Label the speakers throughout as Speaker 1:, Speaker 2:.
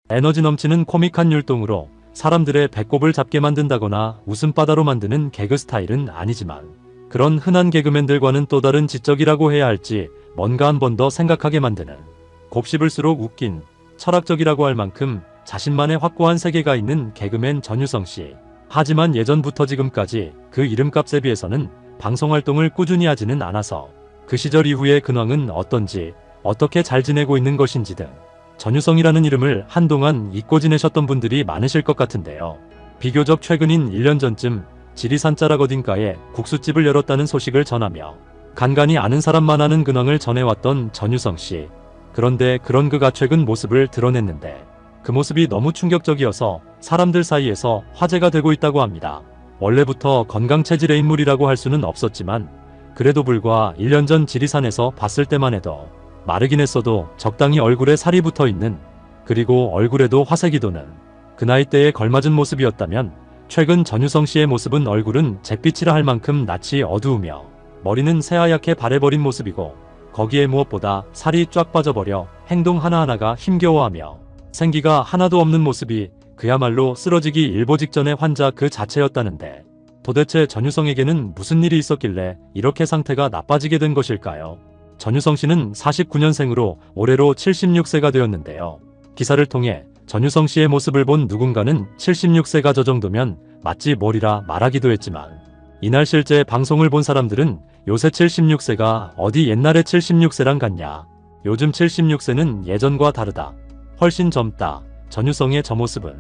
Speaker 1: 에너지 넘치는 코믹한 율동으로 사람들의 배꼽을 잡게 만든다거나 웃음바다로 만드는 개그 스타일은 아니지만 그런 흔한 개그맨들과는 또 다른 지적이라고 해야 할지 뭔가 한 번 더 생각하게 만드는, 곱씹을수록 웃긴, 철학적이라고 할 만큼 자신만의 확고한 세계가 있는 개그맨 전유성 씨. 하지만 예전부터 지금까지 그 이름값에 비해서는 방송활동을 꾸준히 하지는 않아서 그 시절 이후의 근황은 어떤지, 어떻게 잘 지내고 있는 것인지 등 전유성이라는 이름을 한동안 잊고 지내셨던 분들이 많으실 것 같은데요. 비교적 최근인 1년 전쯤 지리산 자락 어딘가에 국수집을 열었다는 소식을 전하며 간간히 아는 사람만 아는 근황을 전해왔던 전유성 씨. 그런데 그런 그가 최근 모습을 드러냈는데 그 모습이 너무 충격적이어서 사람들 사이에서 화제가 되고 있다고 합니다. 원래부터 건강 체질의 인물이라고 할 수는 없었지만 그래도 불과 1년 전 지리산에서 봤을 때만 해도 마르긴 했어도 적당히 얼굴에 살이 붙어있는, 그리고 얼굴에도 화색이 도는 그 나이대에 걸맞은 모습이었다면 최근 전유성 씨의 모습은 얼굴은 잿빛이라 할 만큼 낯이 어두우며 머리는 새하얗게 바래버린 모습이고 거기에 무엇보다 살이 쫙 빠져버려 행동 하나하나가 힘겨워하며 생기가 하나도 없는 모습이 그야말로 쓰러지기 일보 직전의 환자 그 자체였다는데 도대체 전유성에게는 무슨 일이 있었길래 이렇게 상태가 나빠지게 된 것일까요? 전유성 씨는 49년생으로 올해로 76세가 되었는데요. 기사를 통해 전유성 씨의 모습을 본 누군가는 76세가 저 정도면 맞지 뭐리라 말하기도 했지만 이날 실제 방송을 본 사람들은 요새 76세가 어디 옛날의 76세랑 같냐. 요즘 76세는 예전과 다르다. 훨씬 젊다. 전유성의 저 모습은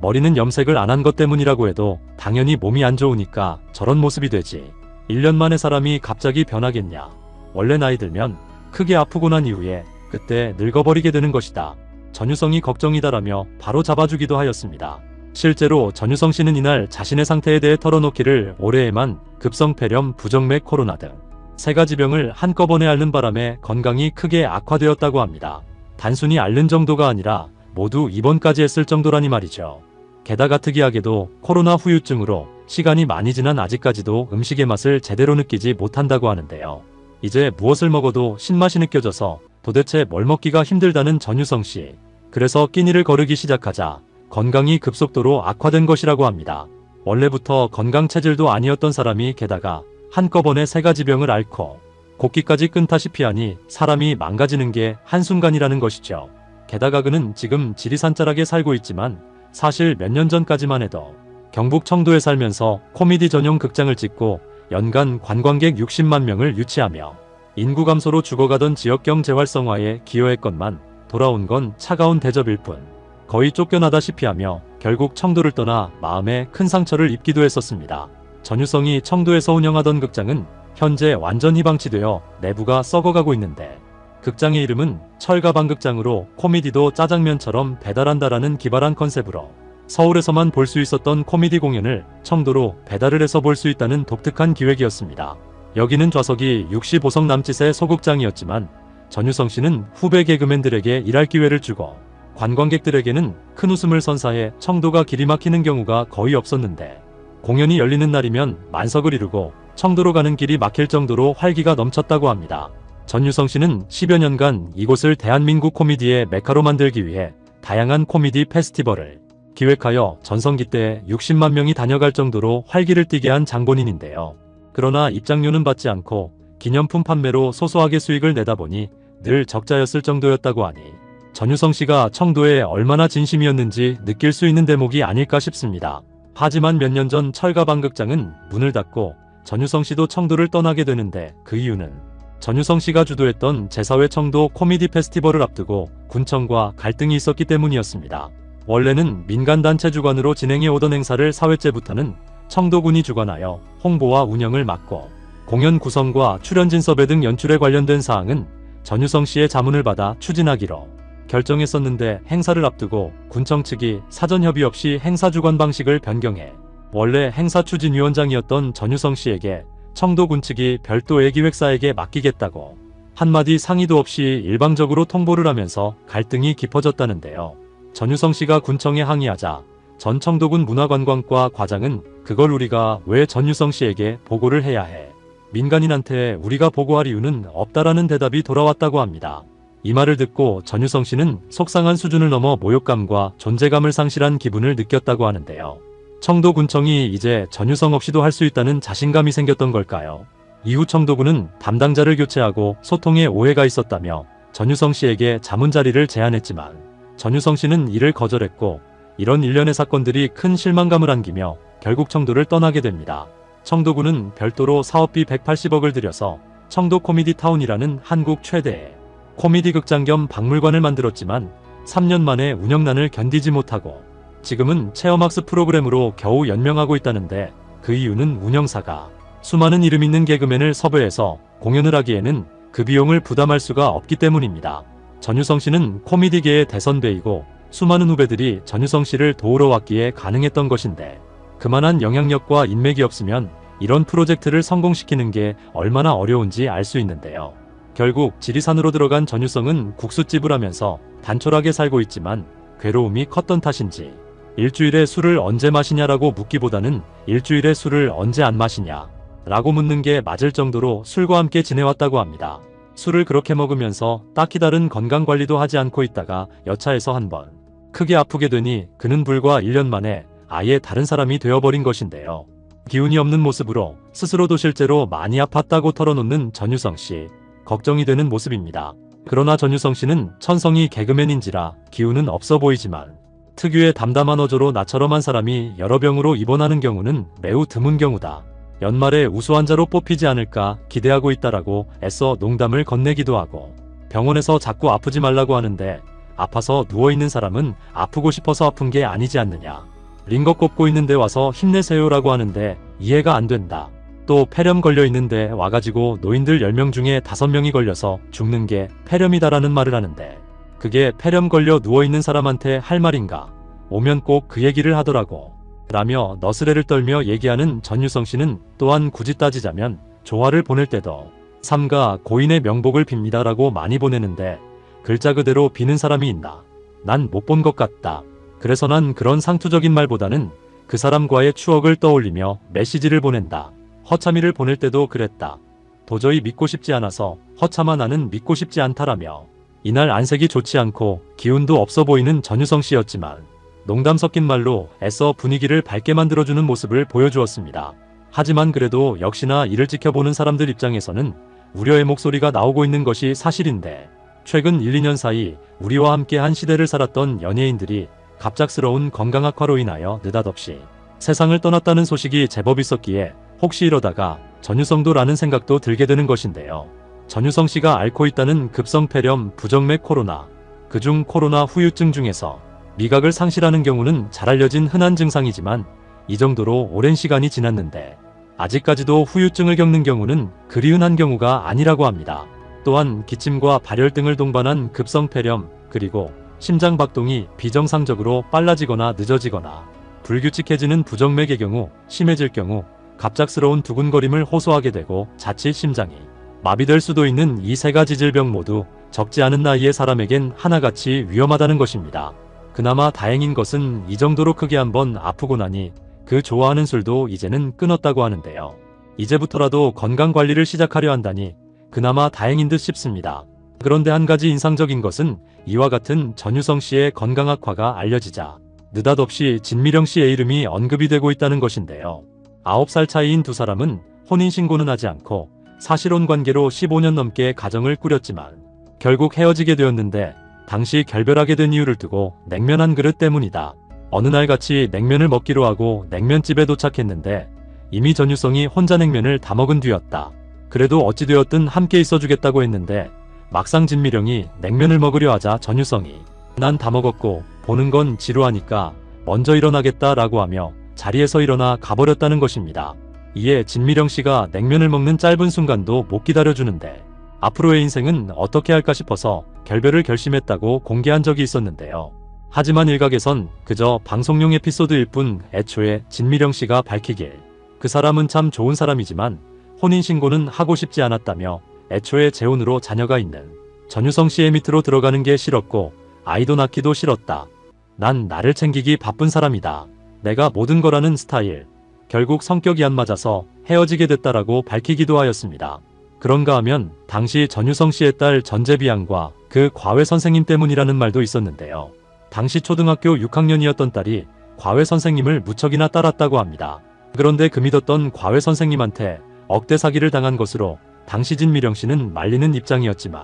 Speaker 1: 머리는 염색을 안 한 것 때문이라고 해도 당연히 몸이 안 좋으니까 저런 모습이 되지. 1년 만에 사람이 갑자기 변하겠냐. 원래 나이 들면 크게 아프고 난 이후에 그때 늙어버리게 되는 것이다. 전유성이 걱정이다라며 바로 잡아주기도 하였습니다. 실제로 전유성 씨는 이날 자신의 상태에 대해 털어놓기를 올해에만 급성폐렴, 부정맥, 코로나 등 3가지 병을 한꺼번에 앓는 바람에 건강이 크게 악화되었다고 합니다. 단순히 앓는 정도가 아니라 모두 입원까지 했을 정도라니 말이죠. 게다가 특이하게도 코로나 후유증으로 시간이 많이 지난 아직까지도 음식의 맛을 제대로 느끼지 못한다고 하는데요. 이제 무엇을 먹어도 신맛이 느껴져서 도대체 뭘 먹기가 힘들다는 전유성 씨. 그래서 끼니를 거르기 시작하자 건강이 급속도로 악화된 것이라고 합니다. 원래부터 건강 체질도 아니었던 사람이 게다가 한꺼번에 3가지 병을 앓고 곡기까지 끈다시피 하니 사람이 망가지는 게 한순간이라는 것이죠. 게다가 그는 지금 지리산 자락에 살고 있지만 사실 몇 년 전까지만 해도 경북 청도에 살면서 코미디 전용 극장을 짓고 연간 관광객 60만 명을 유치하며 인구 감소로 죽어가던 지역경 재활성화에 기여했건만 돌아온 건 차가운 대접일 뿐 거의 쫓겨나다시피 하며 결국 청도를 떠나 마음에 큰 상처를 입기도 했었습니다. 전유성이 청도에서 운영하던 극장은 현재 완전히 방치되어 내부가 썩어가고 있는데 극장의 이름은 철가방극장으로 코미디도 짜장면처럼 배달한다라는 기발한 컨셉으로 서울에서만 볼 수 있었던 코미디 공연을 청도로 배달을 해서 볼 수 있다는 독특한 기획이었습니다. 여기는 좌석이 65석 남짓의 소극장이었지만 전유성 씨는 후배 개그맨들에게 일할 기회를 주고 관광객들에게는 큰 웃음을 선사해 청도가 길이 막히는 경우가 거의 없었는데 공연이 열리는 날이면 만석을 이루고 청도로 가는 길이 막힐 정도로 활기가 넘쳤다고 합니다. 전유성 씨는 10여 년간 이곳을 대한민국 코미디의 메카로 만들기 위해 다양한 코미디 페스티벌을 기획하여 전성기 때 60만 명이 다녀갈 정도로 활기를 띠게 한 장본인인데요. 그러나 입장료는 받지 않고 기념품 판매로 소소하게 수익을 내다 보니 늘 적자였을 정도였다고 하니 전유성 씨가 청도에 얼마나 진심이었는지 느낄 수 있는 대목이 아닐까 싶습니다. 하지만 몇 년 전 철가방극장은 문을 닫고 전유성 씨도 청도를 떠나게 되는데 그 이유는 전유성 씨가 주도했던 제4회 청도 코미디 페스티벌을 앞두고 군청과 갈등이 있었기 때문이었습니다. 원래는 민간단체 주관으로 진행해 오던 행사를 4회째부터는 청도군이 주관하여 홍보와 운영을 맡고 공연 구성과 출연진 섭외 등 연출에 관련된 사항은 전유성 씨의 자문을 받아 추진하기로 결정했었는데 행사를 앞두고 군청 측이 사전 협의 없이 행사 주관 방식을 변경해 원래 행사 추진위원장이었던 전유성 씨에게 청도군 측이 별도의 기획사에게 맡기겠다고 한마디 상의도 없이 일방적으로 통보를 하면서 갈등이 깊어졌다는데요. 전유성 씨가 군청에 항의하자 전 청도군 문화관광과 과장은 그걸 우리가 왜 전유성 씨에게 보고를 해야 해. 민간인한테 우리가 보고할 이유는 없다라는 대답이 돌아왔다고 합니다. 이 말을 듣고 전유성 씨는 속상한 수준을 넘어 모욕감과 존재감을 상실한 기분을 느꼈다고 하는데요. 청도군청이 이제 전유성 없이도 할 수 있다는 자신감이 생겼던 걸까요? 이후 청도군은 담당자를 교체하고 소통에 오해가 있었다며 전유성 씨에게 자문자리를 제안했지만 전유성 씨는 이를 거절했고 이런 일련의 사건들이 큰 실망감을 안기며 결국 청도를 떠나게 됩니다. 청도군은 별도로 사업비 180억을 들여서 청도 코미디 타운이라는 한국 최대의 코미디 극장 겸 박물관을 만들었지만 3년 만에 운영난을 견디지 못하고 지금은 체험학습 프로그램으로 겨우 연명하고 있다는데 그 이유는 운영사가 수많은 이름 있는 개그맨을 섭외해서 공연을 하기에는 그 비용을 부담할 수가 없기 때문입니다. 전유성 씨는 코미디계의 대선배이고 수많은 후배들이 전유성 씨를 도우러 왔기에 가능했던 것인데 그만한 영향력과 인맥이 없으면 이런 프로젝트를 성공시키는 게 얼마나 어려운지 알 수 있는데요. 결국 지리산으로 들어간 전유성은 국수집을 하면서 단촐하게 살고 있지만 괴로움이 컸던 탓인지 일주일에 술을 언제 마시냐라고 묻기보다는 일주일에 술을 언제 안 마시냐 라고 묻는 게 맞을 정도로 술과 함께 지내왔다고 합니다. 술을 그렇게 먹으면서 딱히 다른 건강관리도 하지 않고 있다가 여차해서 한번 크게 아프게 되니 그는 불과 1년 만에 아예 다른 사람이 되어버린 것인데요. 기운이 없는 모습으로 스스로도 실제로 많이 아팠다고 털어놓는 전유성 씨. 걱정이 되는 모습입니다. 그러나 전유성 씨는 천성이 개그맨인지라 기운은 없어 보이지만 특유의 담담한 어조로 나처럼 한 사람이 여러 병으로 입원하는 경우는 매우 드문 경우다. 연말에 우수환자로 뽑히지 않을까 기대하고 있다라고 애써 농담을 건네기도 하고 병원에서 자꾸 아프지 말라고 하는데 아파서 누워있는 사람은 아프고 싶어서 아픈 게 아니지 않느냐. 링거 꼽고 있는데 와서 힘내세요라고 하는데 이해가 안 된다. 또 폐렴 걸려 있는데 와가지고 노인들 10명 중에 5명이 걸려서 죽는 게 폐렴이다라는 말을 하는데 그게 폐렴 걸려 누워있는 사람한테 할 말인가. 오면 꼭 그 얘기를 하더라고. 라며 너스레를 떨며 얘기하는 전유성 씨는 또한 굳이 따지자면 조화를 보낼 때도 삼가 고인의 명복을 빕니다라고 많이 보내는데 글자 그대로 비는 사람이 있나. 난 못 본 것 같다. 그래서 난 그런 상투적인 말보다는 그 사람과의 추억을 떠올리며 메시지를 보낸다. 허참이를 보낼 때도 그랬다. 도저히 믿고 싶지 않아서 허참아 나는 믿고 싶지 않다라며 이날 안색이 좋지 않고 기운도 없어 보이는 전유성 씨였지만 농담 섞인 말로 애써 분위기를 밝게 만들어주는 모습을 보여주었습니다. 하지만 그래도 역시나 이를 지켜보는 사람들 입장에서는 우려의 목소리가 나오고 있는 것이 사실인데 최근 1, 2년 사이 우리와 함께 한 시대를 살았던 연예인들이 갑작스러운 건강 악화로 인하여 느닷없이 세상을 떠났다는 소식이 제법 있었기에 혹시 이러다가 전유성도라는 생각도 들게 되는 것인데요. 전유성 씨가 앓고 있다는 급성 폐렴, 부정맥 코로나, 그중 코로나 후유증 중에서 미각을 상실하는 경우는 잘 알려진 흔한 증상이지만 이 정도로 오랜 시간이 지났는데 아직까지도 후유증을 겪는 경우는 그리 흔한 경우가 아니라고 합니다. 또한 기침과 발열 등을 동반한 급성 폐렴, 그리고 심장 박동이 비정상적으로 빨라지거나 늦어지거나 불규칙해지는 부정맥의 경우, 심해질 경우 갑작스러운 두근거림을 호소하게 되고 자칫 심장이 마비될 수도 있는 이 세 가지 질병 모두 적지 않은 나이의 사람에겐 하나같이 위험하다는 것입니다. 그나마 다행인 것은 이 정도로 크게 한번 아프고 나니 그 좋아하는 술도 이제는 끊었다고 하는데요. 이제부터라도 건강관리를 시작하려 한다니 그나마 다행인 듯 싶습니다. 그런데 한 가지 인상적인 것은 이와 같은 전유성 씨의 건강 악화가 알려지자 느닷없이 진미령 씨의 이름이 언급이 되고 있다는 것인데요. 9살 차이인 두 사람은 혼인신고는 하지 않고 사실혼 관계로 15년 넘게 가정을 꾸렸지만 결국 헤어지게 되었는데 당시 결별하게 된 이유를 두고 냉면 한 그릇 때문이다. 어느 날 같이 냉면을 먹기로 하고 냉면집에 도착했는데 이미 전유성이 혼자 냉면을 다 먹은 뒤였다. 그래도 어찌되었든 함께 있어주겠다고 했는데 막상 진미령이 냉면을 먹으려 하자 전유성이 난 다 먹었고 보는 건 지루하니까 먼저 일어나겠다라고 하며 자리에서 일어나 가버렸다는 것입니다. 이에 진미령 씨가 냉면을 먹는 짧은 순간도 못 기다려주는데 앞으로의 인생은 어떻게 할까 싶어서 결별을 결심했다고 공개한 적이 있었는데요. 하지만 일각에선 그저 방송용 에피소드일 뿐 애초에 진미령 씨가 밝히길 그 사람은 참 좋은 사람이지만 혼인신고는 하고 싶지 않았다며 애초에 재혼으로 자녀가 있는 전유성 씨의 밑으로 들어가는 게 싫었고 아이도 낳기도 싫었다. 난 나를 챙기기 바쁜 사람이다. 내가 모든 거라는 스타일. 결국 성격이 안 맞아서 헤어지게 됐다라고 밝히기도 하였습니다. 그런가 하면 당시 전유성 씨의 딸 전재비양과 그 과외 선생님 때문이라는 말도 있었는데요. 당시 초등학교 6학년이었던 딸이 과외 선생님을 무척이나 따랐다고 합니다. 그런데 그 믿었던 과외 선생님한테 억대 사기를 당한 것으로 당시 진미령 씨는 말리는 입장이었지만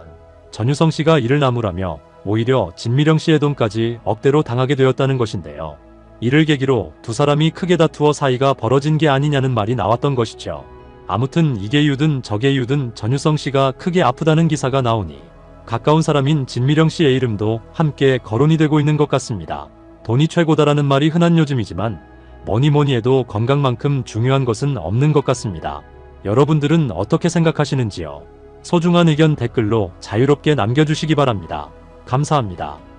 Speaker 1: 전유성 씨가 이를 나무라며 오히려 진미령 씨의 돈까지 억대로 당하게 되었다는 것인데요. 이를 계기로 두 사람이 크게 다투어 사이가 벌어진 게 아니냐는 말이 나왔던 것이죠. 아무튼 이게 유든 저게 유든 전유성 씨가 크게 아프다는 기사가 나오니 가까운 사람인 진미령 씨의 이름도 함께 거론이 되고 있는 것 같습니다. 돈이 최고다라는 말이 흔한 요즘이지만 뭐니 해도 건강만큼 중요한 것은 없는 것 같습니다. 여러분들은 어떻게 생각하시는지요? 소중한 의견 댓글로 자유롭게 남겨주시기 바랍니다. 감사합니다.